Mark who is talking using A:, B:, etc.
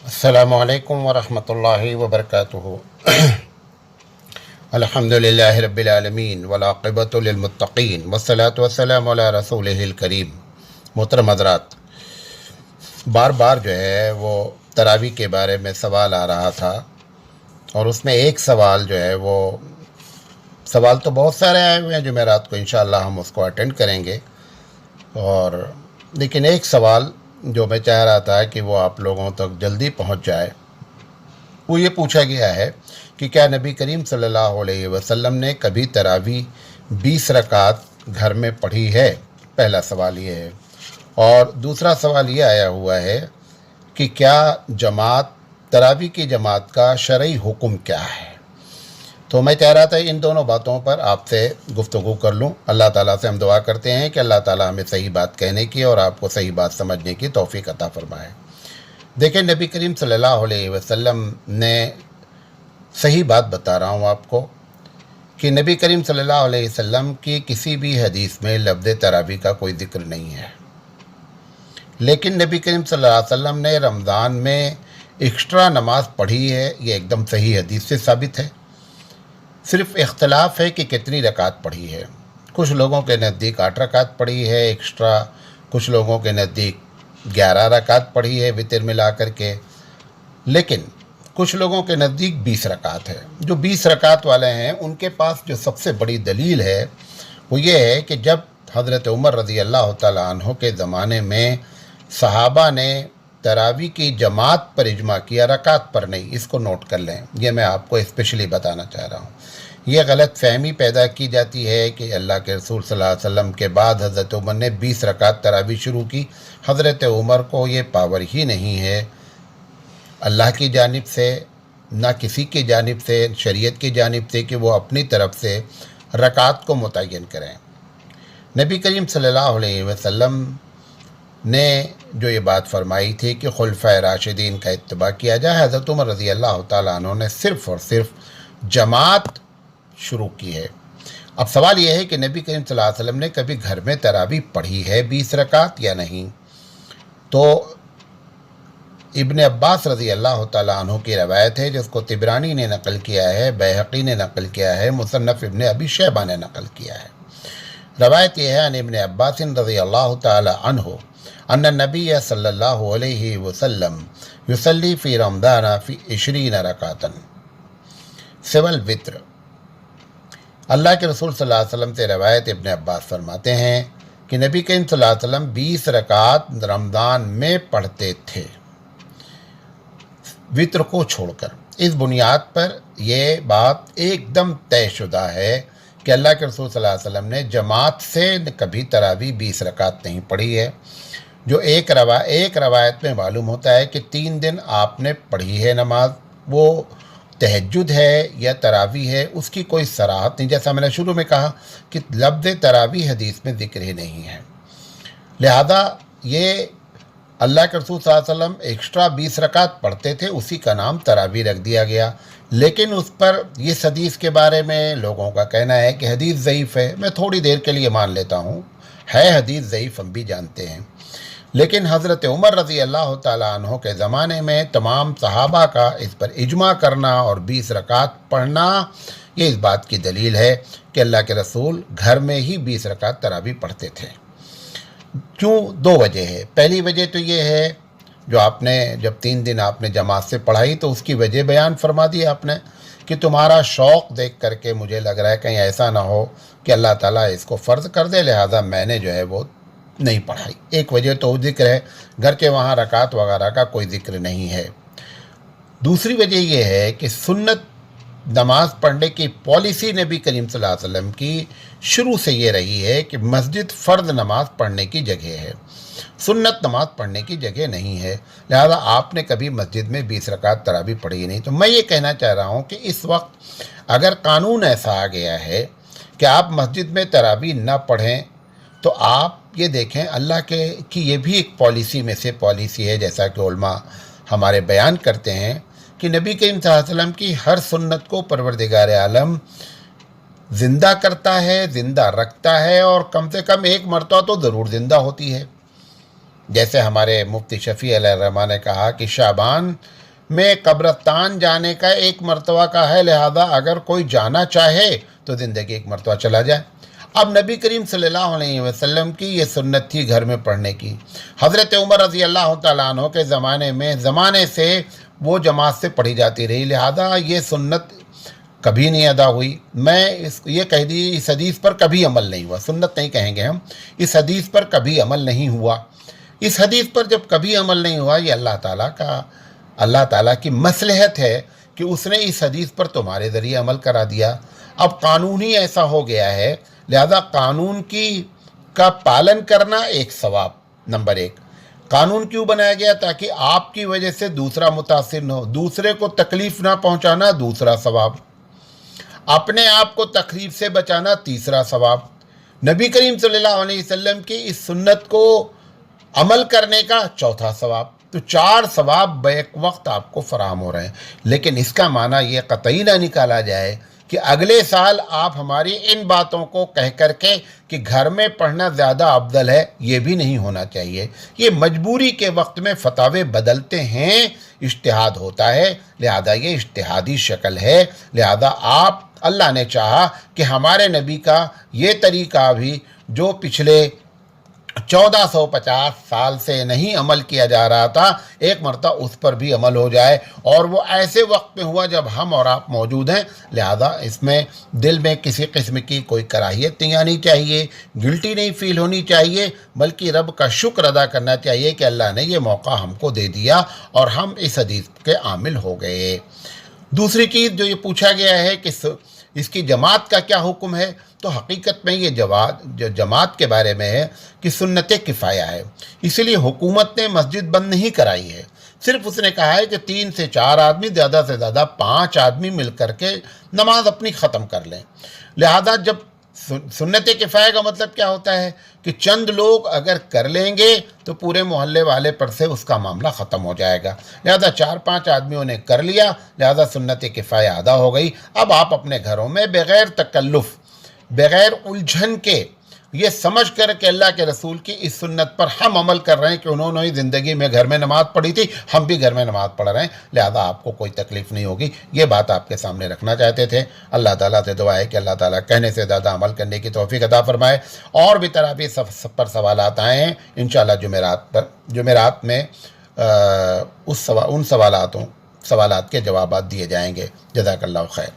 A: अस्सलामु अलैकुम वरहमतुल्लाहि वबरकातुहू। अल्हम्दुलिल्लाहि रब्बिल आलमीन वल आक़िबतु लिल मुत्तक़ीन वस्सलातु वस्सलामु अला रसूलिहिल करीम। मोहतरम हज़रात, बार बार जो है वो तरावी के बारे में सवाल आ रहा था, और उसमें एक सवाल जो है वो सवाल तो बहुत सारे आए हुए हैं जो मैं रात को इंशाअल्लाह हम उसको अटेंड करेंगे, और लेकिन एक सवाल जो मैं चाह रहा था कि वो आप लोगों तक जल्दी पहुंच जाए, वो ये पूछा गया है कि क्या नबी करीम सल्लल्लाहु अलैहि वसल्लम ने कभी तरावी 20 रकात घर में पढ़ी है। पहला सवाल ये है। और दूसरा सवाल ये आया हुआ है कि क्या जमात तरावी की जमात का शरई हुक्म क्या है। तो मैं चाह रहा था इन दोनों बातों पर आपसे गुफ्तगू कर लूँ। अल्लाह ताला से हम दुआ करते हैं कि अल्लाह ताला हमें सही बात कहने की और आपको सही बात समझने की तौफीक अता फरमाए। देखें, नबी करीम सल्लल्लाहु अलैहि वसल्लम ने सही बात बता रहा हूँ आपको कि नबी करीम सल्लल्लाहु अलैहि वसल्लम की किसी भी हदीस में लफ्ज़ तरावी का कोई ज़िक्र नहीं है, लेकिन नबी करीम सल्लल्लाहु अलैहि वसल्लम ने रमज़ान में एक्स्ट्रा नमाज पढ़ी है। ये एकदम सही हदीस से साबित है। सिर्फ़ इख्तलाफ है कि कितनी रकात पढ़ी है। कुछ लोगों के नज़दीक 8 रकात पढ़ी है एक्स्ट्रा, कुछ लोगों के नज़दीक 11 रकात पढ़ी है वितर मिला कर के, लेकिन कुछ लोगों के नज़दीक 20 रकात है। जो 20 रकात वाले हैं उनके पास जो सबसे बड़ी दलील है वो ये है कि जब हज़रत उमर रज़ी अल्लाह तआला अन्हु के ज़माने में सहाबा ने तरावी की जमात पर इजमा किया, रकात पर नहीं। इसको नोट कर लें, ये मैं आपको स्पेशली बताना चाह रहा हूँ। ये गलत फहमी पैदा की जाती है कि अल्लाह के रसूल सल्लल्लाहु अलैहि वसल्लम के बाद हज़रत उमर ने 20 रकात तरावी शुरू की। हज़रत उमर को ये पावर ही नहीं है अल्लाह की जानिब से, ना किसी की जानिब से, शरीयत की जानिब से, कि वो अपनी तरफ से रकात को मुतय्यन करें। नबी करीम सल्लल्लाहु अलैहि वसल्लम ने जो ये बात फरमाई थी कि खुलफाए राशिदीन का इत्तिबा किया जाए, हज़रत उमर रज़ी अल्लाह तआला अन्हु ने सिर्फ़ और सिर्फ जमात शुरू की है। अब सवाल यह है कि नबी करीम सल्लल्लाहु अलैहि वसल्लम ने कभी घर में तरावी पढ़ी है 20 रकात या नहीं। तो इब्न अब्बास रज़ी अल्लाह तआला अन्हु की रवायत है जिसको तिबरानी ने नकल किया है, बैहक़ी ने नकल किया है, मुसन्नफ़ इब्न अबी शैबा ने नकल किया है। रवायत यह है अन इब्न अब्बास रज़ी अल्लाह तआला अन्हु अन्न नबी सल्लल्लाहु अलैहि वसल्लम युसल्ली फ़ी रमज़ान फ़ी 20 रकातन सिवल वित्र। अल्लाह के रसूल सल्लल्लाहु अलैहि वसल्लम से रवायत इब्न अब्बास फरमाते हैं कि नबी करीम सल्लल्लाहु अलैहि वसल्लम 20 रकात रमज़ान में पढ़ते थे, वित्र को छोड़कर। इस बुनियाद पर यह बात एकदम तयशुदा है कि अल्लाह के रसूल सल्लल्लाहु अलैहि वसल्लम ने जमात से कभी तरावी 20 रकात नहीं पढ़ी है। जो एक रवायत में मालूम होता है कि 3 दिन आपने पढ़ी है नमाज, वो तहज्जुद है या तरावी है, उसकी कोई सराहत नहीं। जैसा मैंने शुरू में कहा कि लफ्ज़ तरावी हदीस में ज़िक्र ही नहीं है, लिहाजा ये अल्लाह के रसूल सल्लल्लाहु अलैहि वसल्लम एक्स्ट्रा 20 रकात पढ़ते थे, उसी का नाम तरावी रख दिया गया। लेकिन उस पर इस हदीस के बारे में लोगों का कहना है कि हदीस ज़ईफ़ है। मैं थोड़ी देर के लिए मान लेता हूँ, है हदीस ज़ईफ़, हम भी जानते हैं। लेकिन हज़रत उमर रज़ी अल्लाह तआला अन्हु के ज़माने में तमाम सहाबा का इस पर इजमा करना और 20 रकात पढ़ना, ये इस बात की दलील है कि अल्लाह के रसूल घर में ही 20 रकात तरावी पढ़ते थे। क्यों? 2 वजह है। पहली वजह तो ये है जो आपने जब 3 दिन आपने जमात से पढ़ाई तो उसकी वजह बयान फरमा दी आपने कि तुम्हारा शौक़ देख करके मुझे लग रहा है कहीं ऐसा ना हो कि अल्लाह ताला इसको फ़र्ज़ कर दे, लिहाजा मैंने जो है वो नहीं पढ़ाई। एक वजह तो ज़िक्र है, घर के वहाँ रकात वगैरह का कोई ज़िक्र नहीं है। दूसरी वजह यह है कि सुन्नत नमाज पढ़ने की पॉलिसी नबी करीम सल्लल्लाहु अलैहि वसल्लम की शुरू से ये रही है कि मस्जिद फ़र्द नमाज पढ़ने की जगह है, सुन्नत नमाज पढ़ने की जगह नहीं है। लिहाजा आपने कभी मस्जिद में 20 रकात तरावी पढ़ी नहीं। तो मैं ये कहना चाह रहा हूँ कि इस वक्त अगर कानून ऐसा आ गया है कि आप मस्जिद में तरावी न पढ़ें, तो आप ये देखें अल्लाह के की ये भी एक पॉलिसी में से पॉलिसी है, जैसा कि उलमा हमारे बयान करते हैं कि नबी करीम सल्लल्लाहु अलैहि वसल्लम की हर सुन्नत को परवरदिगार आलम ज़िंदा करता है, ज़िंदा रखता है, और कम से कम एक मरतबा तो ज़रूर ज़िंदा होती है। جیسے ہمارے مفتی شفیع علیہ الرحمٰن نے کہا کہ شعبان میں قبرستان جانے کا ایک مرتبہ کا ہے، لہذا اگر کوئی جانا چاہے تو زندگی ایک مرتبہ چلا جائے۔ اب نبی کریم صلی اللہ علیہ وسلم کی یہ سنت تھی گھر میں پڑھنے کی۔ حضرت عمر رضی اللہ تعالیٰ عنہ کے زمانے سے وہ جماعت سے پڑھی جاتی رہی، لہذا یہ سنت کبھی نہیں ادا ہوئی۔ میں یہ کہہ دی اس حدیث پر کبھی عمل نہیں ہوا، سنت نہیں کہیں گے ہم، اس حدیث پر کبھی عمل نہیں ہوا۔ اس حدیث پر جب کبھی عمل نہیں ہوا، یہ اللہ تعالیٰ کی مصلحت ہے کہ اس نے اس حدیث پر تمہارے ذریعے عمل کرا دیا۔ اب قانون ہی ایسا ہو گیا ہے، لہذا قانون کا پالن کرنا ایک ثواب۔ نمبر ایک، قانون کیوں بنایا گیا؟ تاکہ آپ کی وجہ سے دوسرا متاثر نہ ہو، دوسرے کو تکلیف نہ پہنچانا دوسرا ثواب، اپنے آپ کو تکلیف سے بچانا تیسرا ثواب، نبی کریم صلی اللہ علیہ وسلم کی اس سنت کو عمل کرنے کا چوتھا ثواب۔ تو 4 ثواب بیک وقت آپ کو فراہم ہو رہے ہیں۔ لیکن اس کا معنی یہ قطعی نہ نکالا جائے کہ اگلے سال آپ ہماری ان باتوں کو کہہ کر کے کہ گھر میں پڑھنا زیادہ افضل ہے، یہ بھی نہیں ہونا چاہیے۔ یہ مجبوری کے وقت میں فتاوے بدلتے ہیں، اجتہاد ہوتا ہے، لہذا یہ اجتہادی شکل ہے۔ لہذا اللہ نے چاہا کہ ہمارے نبی کا یہ طریقہ بھی جو پچھلے 1450 سال سے نہیں عمل کیا جا رہا تھا، ایک مرتبہ اس پر بھی عمل ہو جائے، اور وہ ایسے وقت میں ہوا جب ہم اور آپ موجود ہیں۔ لہذا اس میں دل میں کسی قسم کی کوئی کراہیت نہیں آنی چاہیے، گلٹی نہیں فیل ہونی چاہیے، بلکہ رب کا شکر ادا کرنا چاہیے کہ اللہ نے یہ موقع ہم کو دے دیا اور ہم اس حدیث کے عامل ہو گئے۔ دوسری چیز جو یہ پوچھا گیا ہے کہ اس کی جماعت کا کیا حکم ہے، تو حقیقت میں یہ جو جماعت کے بارے میں ہے کہ سنت کفایہ ہے، اسی لیے حکومت نے مسجد بند نہیں کرائی ہے، صرف اس نے کہا ہے کہ 3 سے 4 آدمی، زیادہ سے زیادہ 5 آدمی مل کر کے نماز اپنی ختم کر لیں۔ لہذا جب سنت کفایہ کا مطلب کیا ہوتا ہے کہ چند لوگ اگر کر لیں گے تو پورے محلے والے پر سے اس کا معاملہ ختم ہو جائے گا۔ لہذا 4-5 آدمیوں نے کر لیا، لہذا سنت کفایہ ادا ہو گئی۔ اب آپ اپنے گھروں میں بغیر تکلف، بغیر الجھن کے، یہ سمجھ کر کہ اللہ کے رسول کی اس سنت پر ہم عمل کر رہے ہیں کہ انہوں نے زندگی میں گھر میں نماز پڑھی تھی، ہم بھی گھر میں نماز پڑھ رہے ہیں، لہذا آپ کو کوئی تکلیف نہیں ہوگی۔ یہ بات آپ کے سامنے رکھنا چاہتے تھے۔ اللہ تعالیٰ سے دعا ہے کہ اللہ تعالیٰ کہنے سے زیادہ عمل کرنے کی توفیق عطا فرمائے۔ اور بھی طرح بھی سب پر سوالات آئے ہیں، انشاءاللہ جمعرات میں ان سوالات کے جوابات دیے جائیں گے۔ جزاک اللہ خیر۔